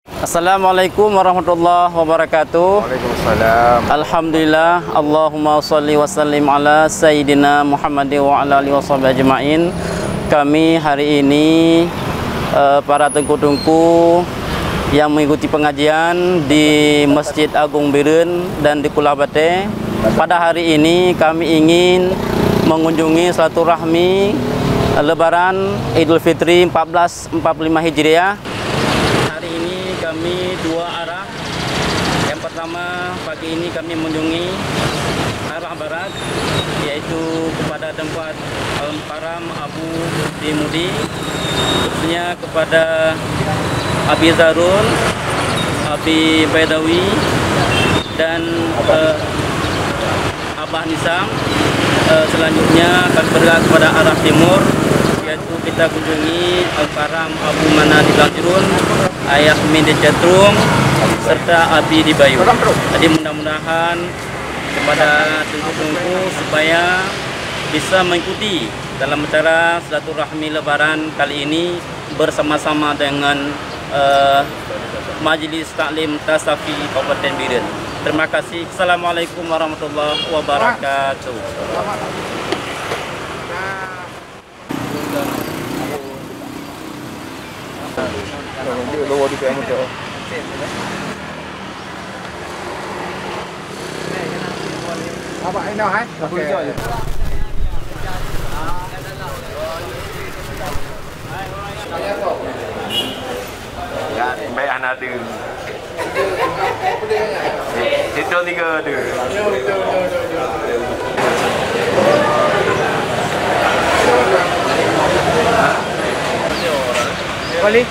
Assalamualaikum warahmatullahi wabarakatuh. Waalaikumsalam. Alhamdulillah, Allahumma salli wa sallim ala Sayyidina Muhammad wa ala alihi washabihi ajma'in. Kami hari ini para tengku-tengku yang mengikuti pengajian di Masjid Agung Biren dan di Kuala Bate. Pada hari ini kami ingin mengunjungi silaturahmi Lebaran Idul Fitri 1445 Hijriah. Hari ini kami dua arah. Yang pertama, pagi ini kami mengunjungi arah barat, yaitu kepada tempat Al-Mukarram Abu Dimudi, khususnya kepada Abi Zarul, Abi Baidawi, dan Abah Nisam. Selanjutnya kami bergerak kepada arah timur, yaitu kita kunjungi Al-Mukarram Abu Manadi Batirun, Ayah Minde Cetrum, serta Abi di Bayu. Jadi mudah-mudahan kepada tengku-tengku supaya bisa mengikuti dalam acara silaturahmi Lebaran kali ini bersama-sama dengan Majelis Taklim Tasafi Kabupaten Biren. Terima kasih. Assalamualaikum warahmatullahi wabarakatuh. Apa ini hai? Oke. Ya, baik anak tu. Itu tiga tu. Balik.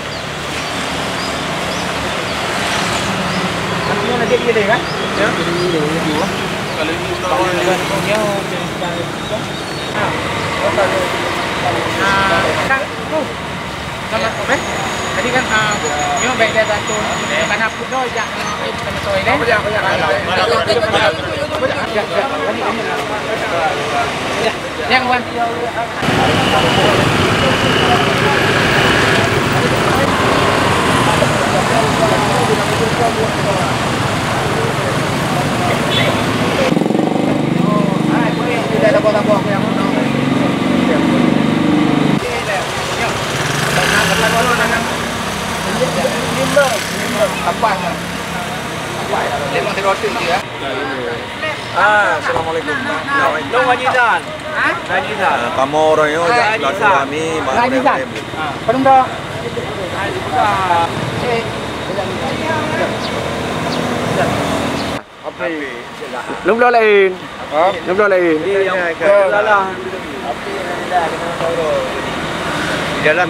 Aku nak jadi dia kan? Ya. Jadi dia dua. Kalau ini udah dia sama apa? Tadi kan dia baik dia satu kan aku dah jak sama toy ni. Yang wan. Tidak ada kota buah yang mana. Assalamualaikum. Long Wajidan. Wajidan. Kamu orang yo jak kami Wajidan. Perung dah. Api. Lum dah lain. Lum dah lain. Salah. Api dah kena sorok. Di dalam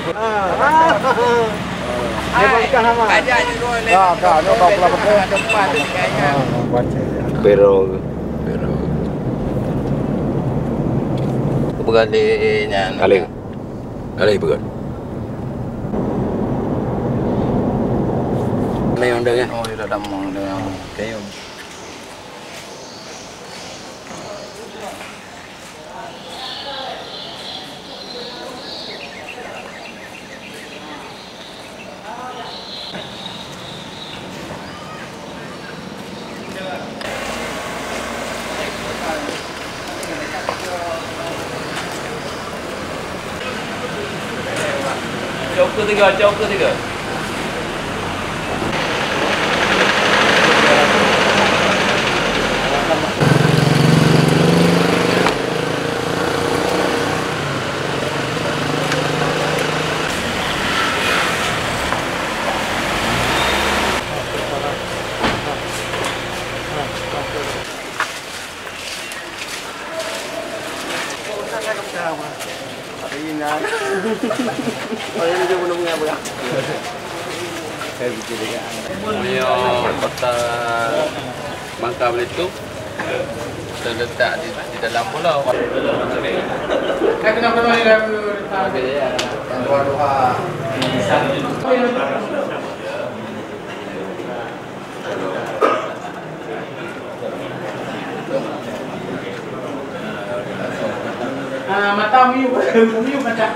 Pegalinya Alih pegal. Mayong dah kan? Oh, sudah damang dah. Kayo. Jauh ke tiga. Kota Bangka Belitung terletak di dalam pulau. Mata miu macam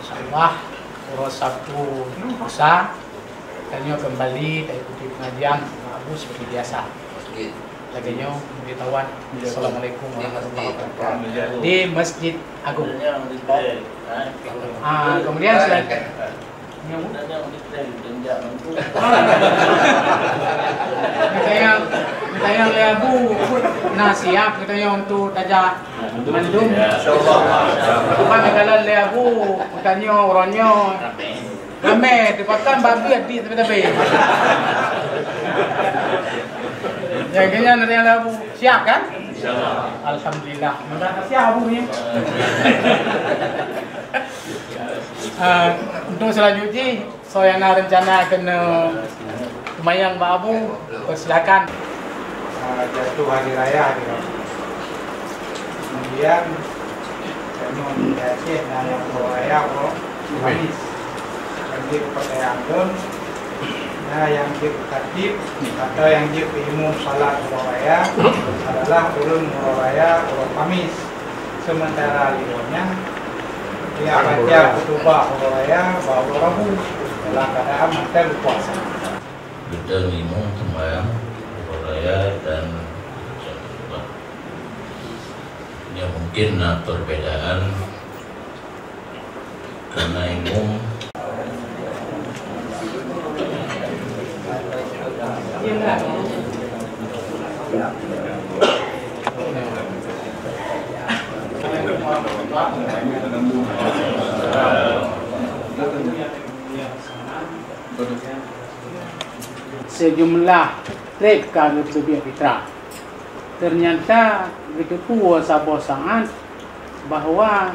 Insyaallah urus Sabtu lusa kami kembali dari ikuti pengajian Abu seperti biasa. Lagi beritahuan. Assalamualaikum warahmatullahi wabarakatuh di Masjid Agung. Kemudian silakan. Kita yang Abu siap kita yang untuk tajak mandum. Apa negara Abu utanyo orangnya rame dipakkan babi di tepi-tepi. Yang kayaknya nanti Abu siap kan? Insyaallah. Alhamdulillah. Mudah siap Abu ni. Untuk selanjutnya saya nak rencana kena lumayan Pak Abu, persilakan. Jatuh hari raya kemudian kami Aceh dan yang raya Manis yang kepada yang yang tertib atau yang imam salat raya adalah ulun raya Kamis, sementara liburnya dia baca khutbah raya baru Rabu dalam keadaan mantel puasa. Kita imam sembahyang raya dan khutbah. Ya mungkin perbedaan karena imam sejumlah trip kami berbiak fitrah. Ternyata begitu puasa bosangan bahwa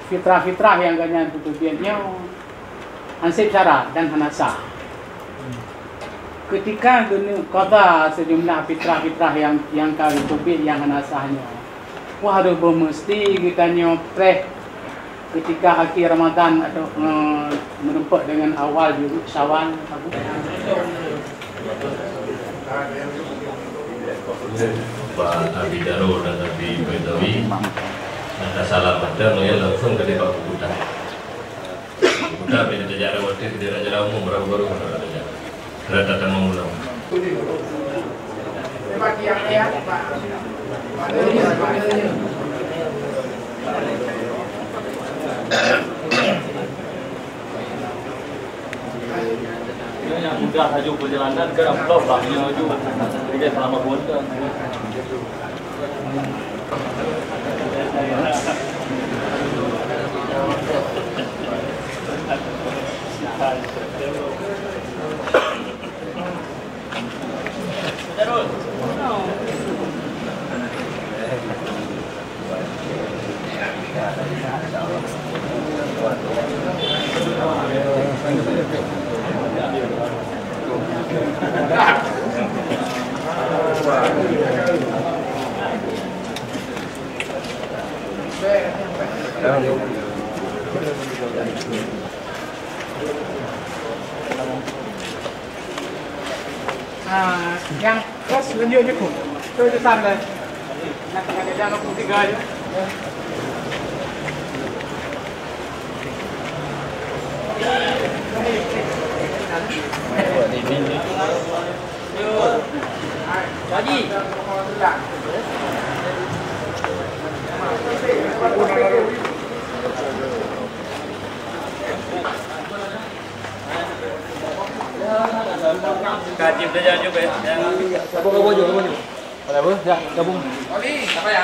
fitrah-fitrah yang ganyan tutupiannya ansip syarat dan hanasa. Ketika kata sejumlah fitrah-fitrah yang kami tutupi yang hanasahnya, wah ada bermesti kita nyopreh ketika akhir Ramadan atau menempat dengan awal di Syawal. Pak Abidaro dan Abi Baidawi ada salah pada ya langsung ke Pak Buddha. Buddha bila sejarah waktu di Raja Umum baru-baru ada. Kereta akan mengulang. Bagi yang lihat Pak. Yang mudah haju perjalanan ke Pulau Bangnya haju dia selama bulan. Yang terus selanjutnya ku, itu sampai nanti ada jangan aku tiga aja. Kaji udah jangan juga ya. Gabung juga. Ada apa? Ya, gabung. Oli, apa ya?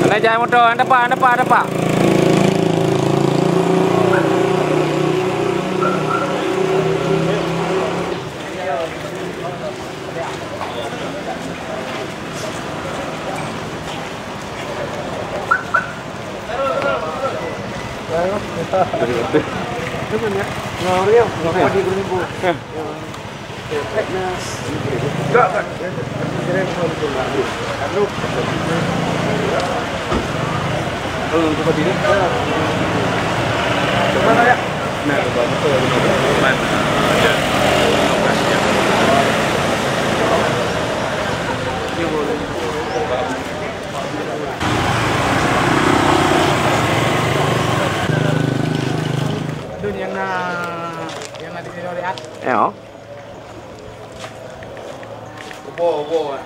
Anda jangan motor, anda pak. yang ada di Loriat. Ya. Ubo.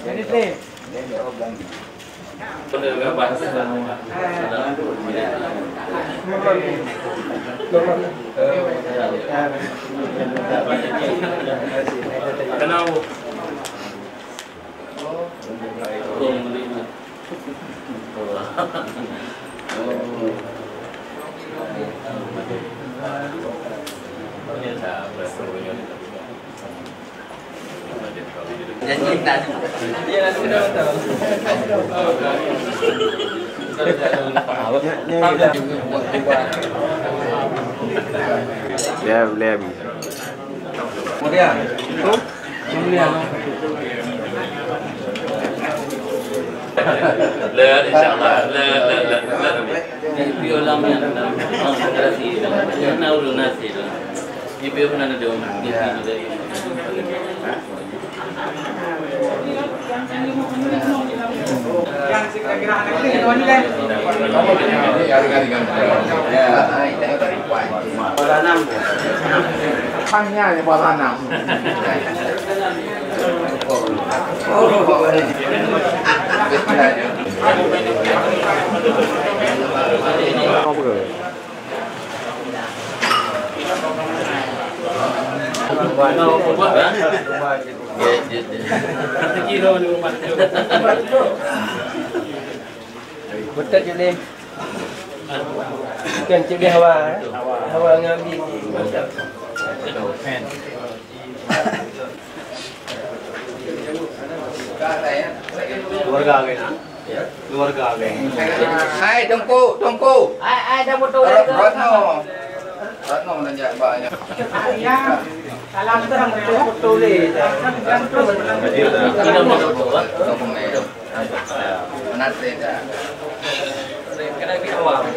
Jadi teh. Kenapa? Ya, boleh habis. Kemudian, لا إن شاء الله لا بيولام يعني دراسي أنا أقول ناسي يبيعون أنا دوم Pangnya ya bola 6. Không gửi. Betul je ni. Bukan cik dia hawa. Hawa ngambil. Keluarga a gए. Keluarga a gए. Hai tungku. Ai dah motor Ratno nanya banyak. Ya. Salam terang motor le. Kita mau nanti dah. Kena kita awak.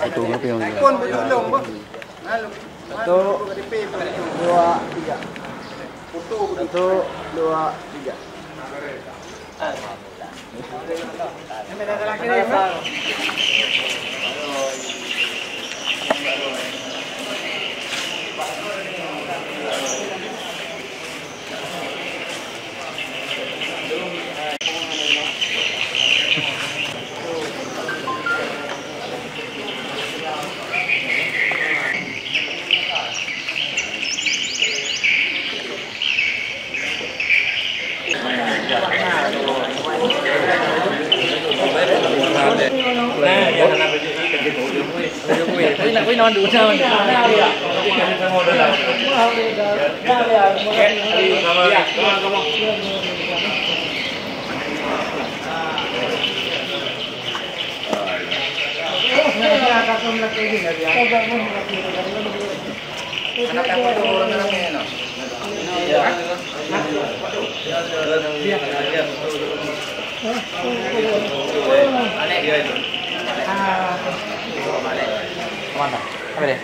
Itu apa yang? Pun berjulung bu. 1, 2, 3. Foto 1, 2, 3. Quý non đủ sao đi à? Mana? Apa deh?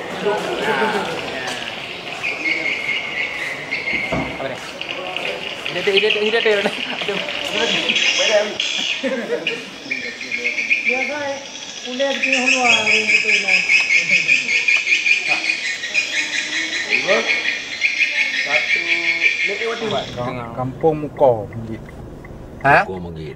Apa deh? Ini. Kampung Muko Menggit. Hah? Gua menggit.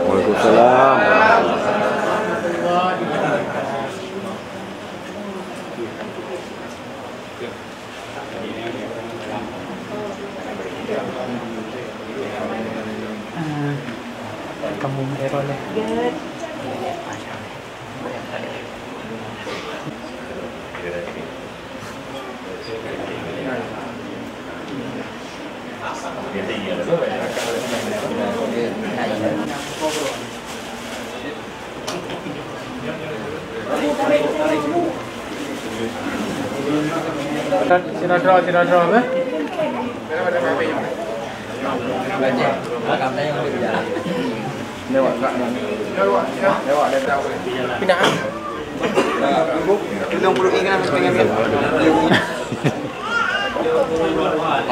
Waalaikumsalam. Kamu error nih. Sinodro, eh?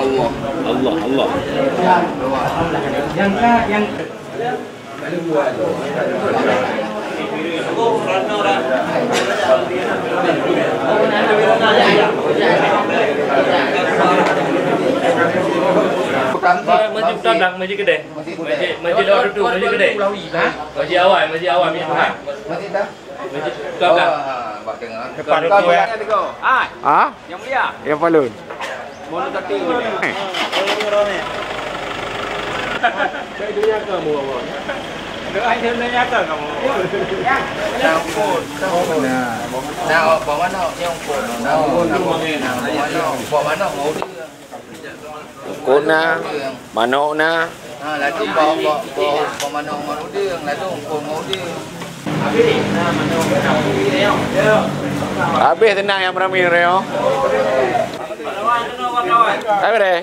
Allah. Yang Masjid Tandang, masjid gede. Masjid Lawar Dudu, masjid gede. Masjid awal punya Tuhan. Masjid Tandang. Depan itu ya. Ah? Yang mulia. Yang palun. Mau tadi ini. Doa itu nyata kamu. Nào bỏ mắt nào nhông cột nào bỏ mắt nào ngủ đi. Cốt na, manok na. Là tu bỏ mắt nào ngủ đi, là tu cột ngủ đi. Habis tenang yang ramai reo. Apa deh?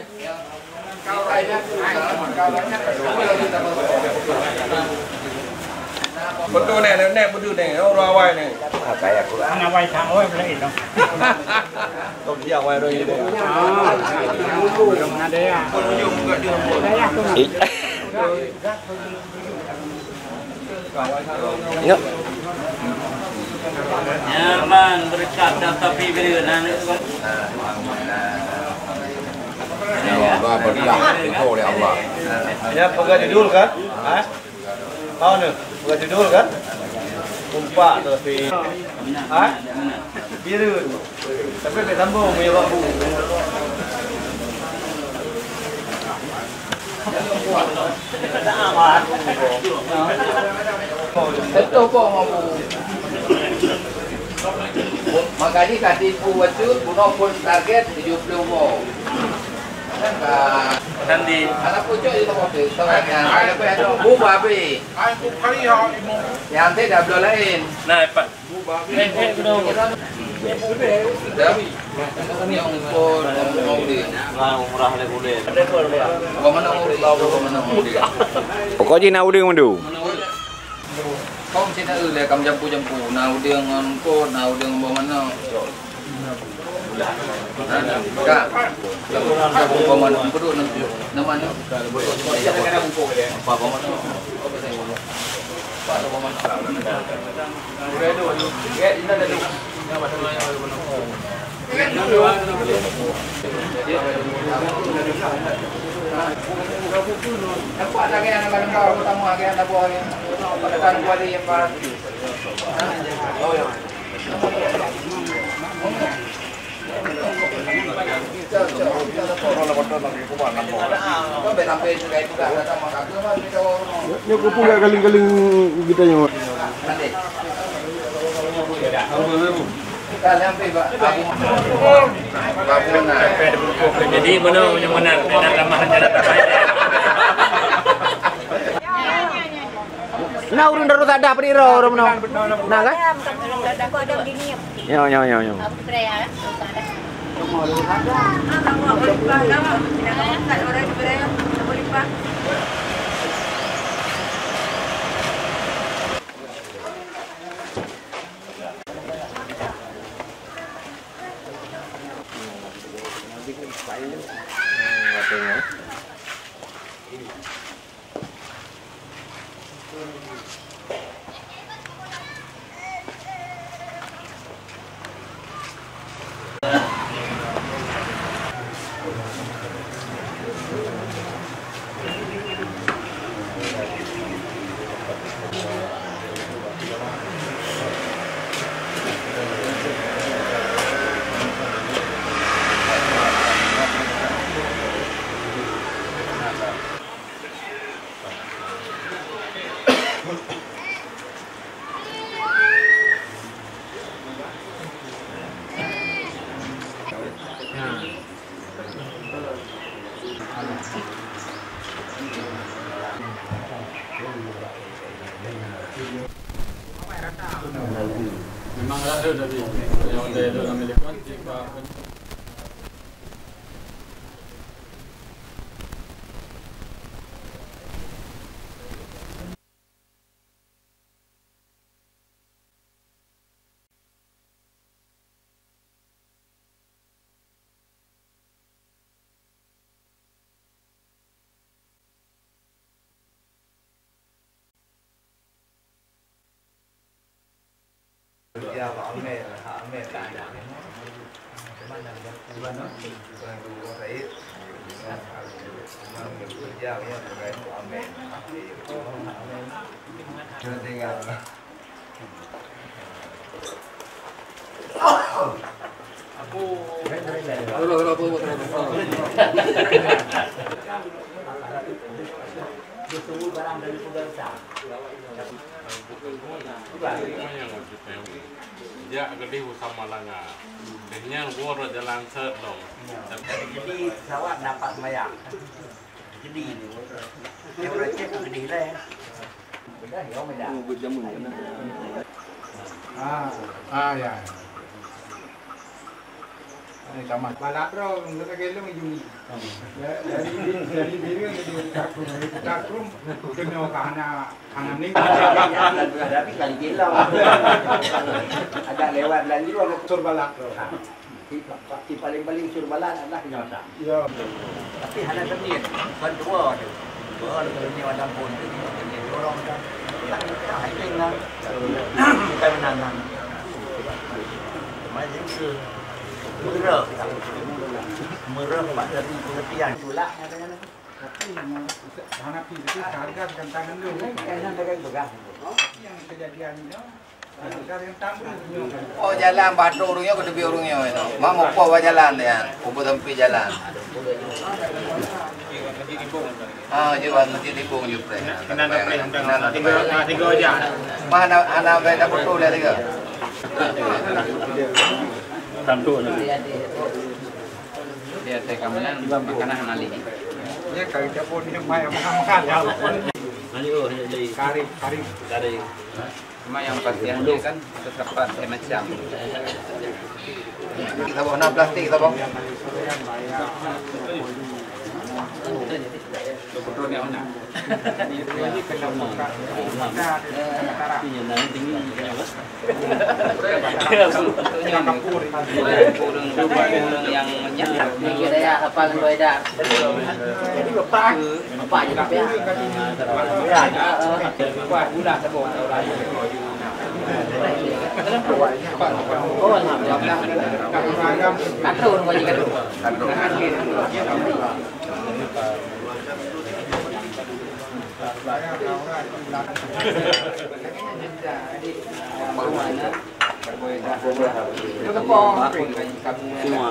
Betul nih, betul nih, orang awal nih. anak wai sang oi boleh itu. Kau dia awal rồi ini. Belum ada ya. Saya tuh. Yuk. Nyaman berkat tapi berikan. Và berkah itu oleh Allah. Ya, pegang judul kan? Hah? Tahu nih, pegang judul kan? Kumpa tapi. Hah? Biru. Tapi betambung punya bambu. Itu kok mau. Makanya katipu wacut punopun target 70 mo. Nanti Anak pucuk itu mobil, tengahnya. Bu babi. Yang tidak boleh lain. nah Pak. Yang pun mau di. Umrah le boleh. Bagaimana mau di? Bagaimana mau di? Pokoknya nak udang mandu. Kau mesti nak udah kamu jampu. Nah udah ngon ko, nah udah bagaimana? Kak. Kamu mana? Perlu nama ni. Apa mana? Nampak tak yang akan kau pertama yang ada buah ni. Pada tahun kuali yang baru. Oh ya. Nyo ko pula galing-galing kita nyo. Jadi mana yang mana nak ramah jalan terbaik. Nah urun daru tak ada periro urun no. Nah kan? Yo. Memang ada dari yang ada dalam milikwan jika Ya, ame tak ada. Mana di mana? Orang Said. Kerja dia dengan ame. Jangan tinggal. Aku barang dari pemerintah. Ya, gede sama langa. Dengan gua jalan set dong. Jadi pesawat dapat mayang. Jadi ini. Dia bercek gede lah. Beda ya, beda. Ya. Ini tamat. Balat roh, kita gelung ini. Dari biru yang di takrum, kena kanan ni. Tapi kali gila. Ada lewat lagi tu ada Sur balat roh. Di paling surbalan adalah nyata. Ya. Tapi hanya sendiri. Kan dua tu. Dua kalau ni ada pun. Orang dah. Tak ada hiking lah. Kita menang. Macam tu. Merah mak dari pengertian tulak katanya. Tapi anak itu harga gantangan lu. Kayaknya mereka begas. Yang kejadian itu harga yang tambah. Oh jalan batu orangnya ke tepi orangnya itu. Mak mau apa jalan ya? Kumpul tempi jalan. Juga masjid Ibung juga. Tiga aja. Mana anak benda betul dia tiga. Tantu nanti. Dia tekaman makanan nali. Ya kali dapur ni makan ya. Nanti jadi Kari. Cuma yang pastinya kan terdapat macam. Kita bawa 6 plastik kita bawa. Betul ni anak. Ini kena buka. Tinggi tinggi. Yang kampur. Yang menyat. Kira ya apa gue dah. Jadi bapak. Bapak je tapi. Wah, udah sebut orang. Oh, alhamdulillah. Katrun kau juga. Itu kepong. Semua.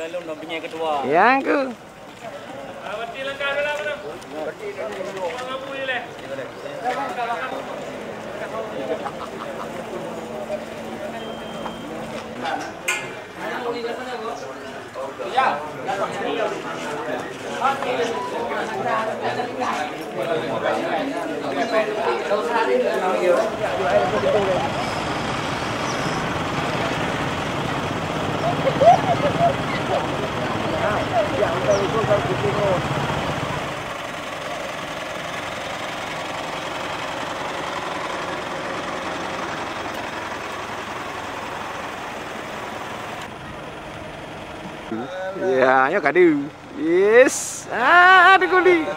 Kalau nombornya kedua. Yang ke. Berarti lengkap dah mana? Berarti dulu. Kamu ni leh. Ya, yo kadu. Yes. Ah, ada goli.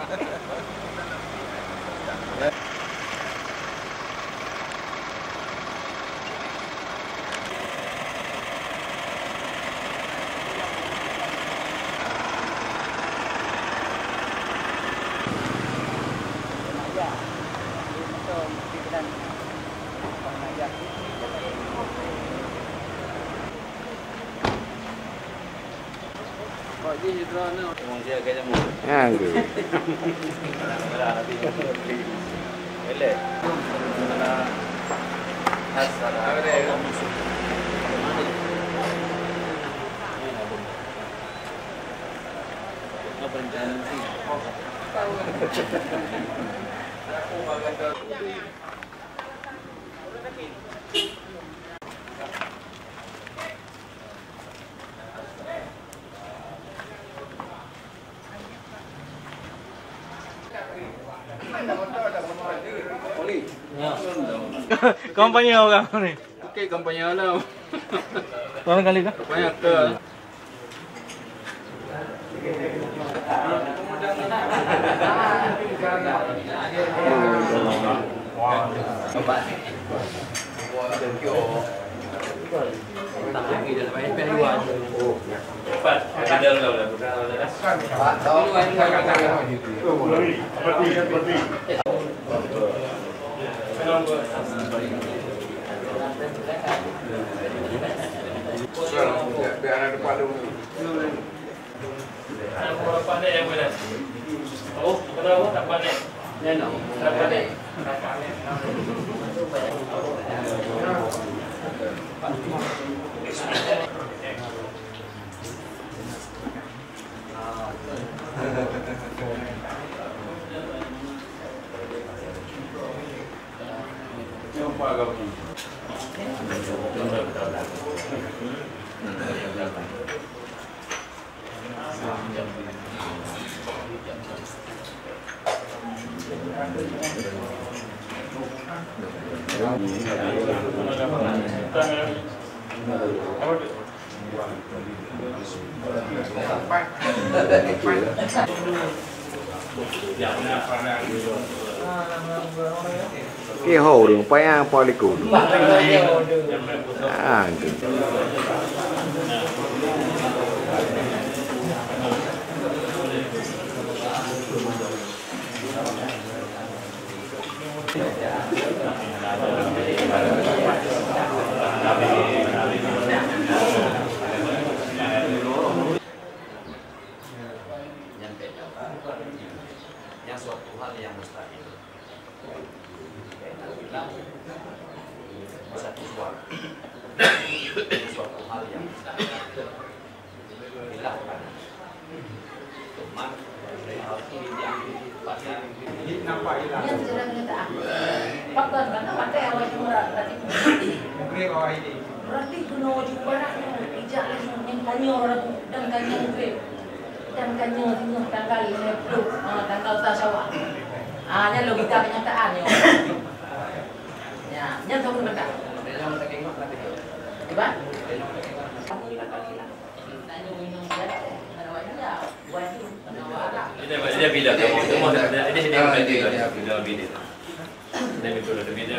Yang ke. Kampanye orang ni. Okey, kampanye lah. Berapa kali kah? Banyak ke. Cepat. Ada dah. Biar ada padu. Orang pandai yang mana? Oh, kenapa tak pandai? Tak pandai. Cái hồ đường phải polycul. À, yang suatu hal yang mustahil satu suatu hal yang Berarti kena wajib baratnya ijak yang kanya dan kanya grade dan kanya tanggal 50 tanggal tasawuf. Nya logika kenyataannya. Ya, nya tahu benar. Coba. Dia bila kamu semua dia video. Dari dulu ada video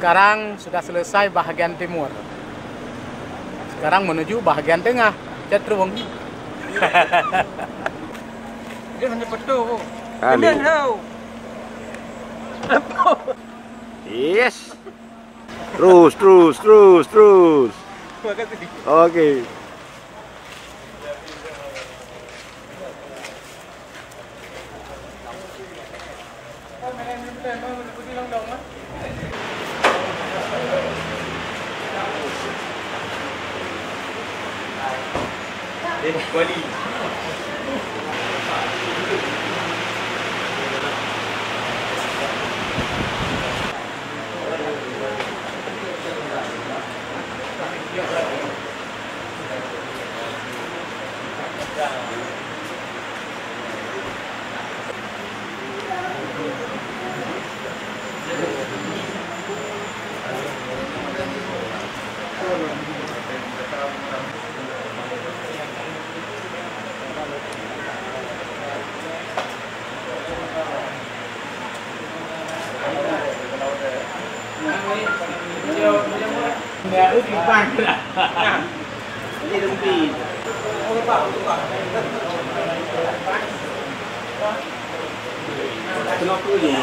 Sekarang sudah selesai bahagian timur. Sekarang menuju bahagian tengah. Cenderung. Dia hanya betul. Kali. Dia tahu. Yes. Terus. Oke. Wali. Ya, itu bangla. Ini rumpi. Kenapa ni?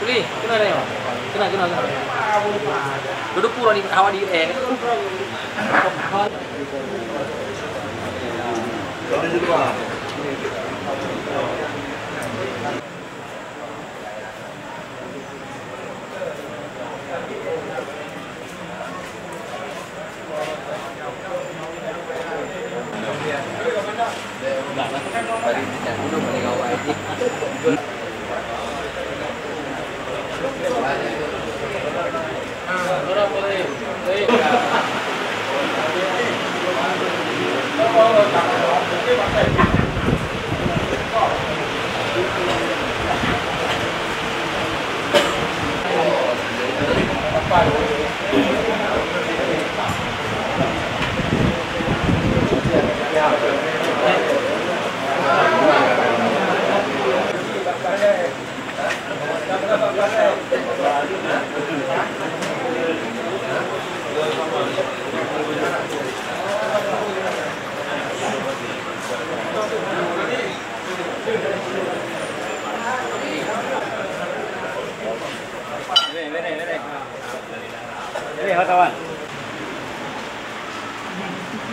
Beli, kena ada ya? Kena. Duduk pura di hawa di kan?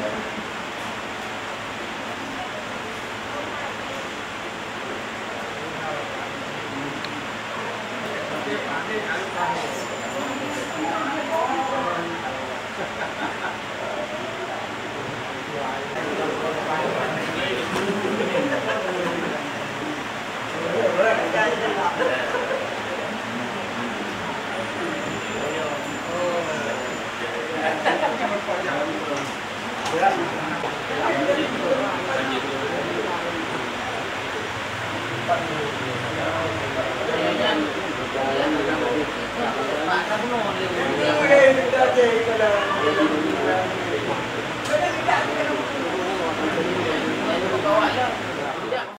Ya.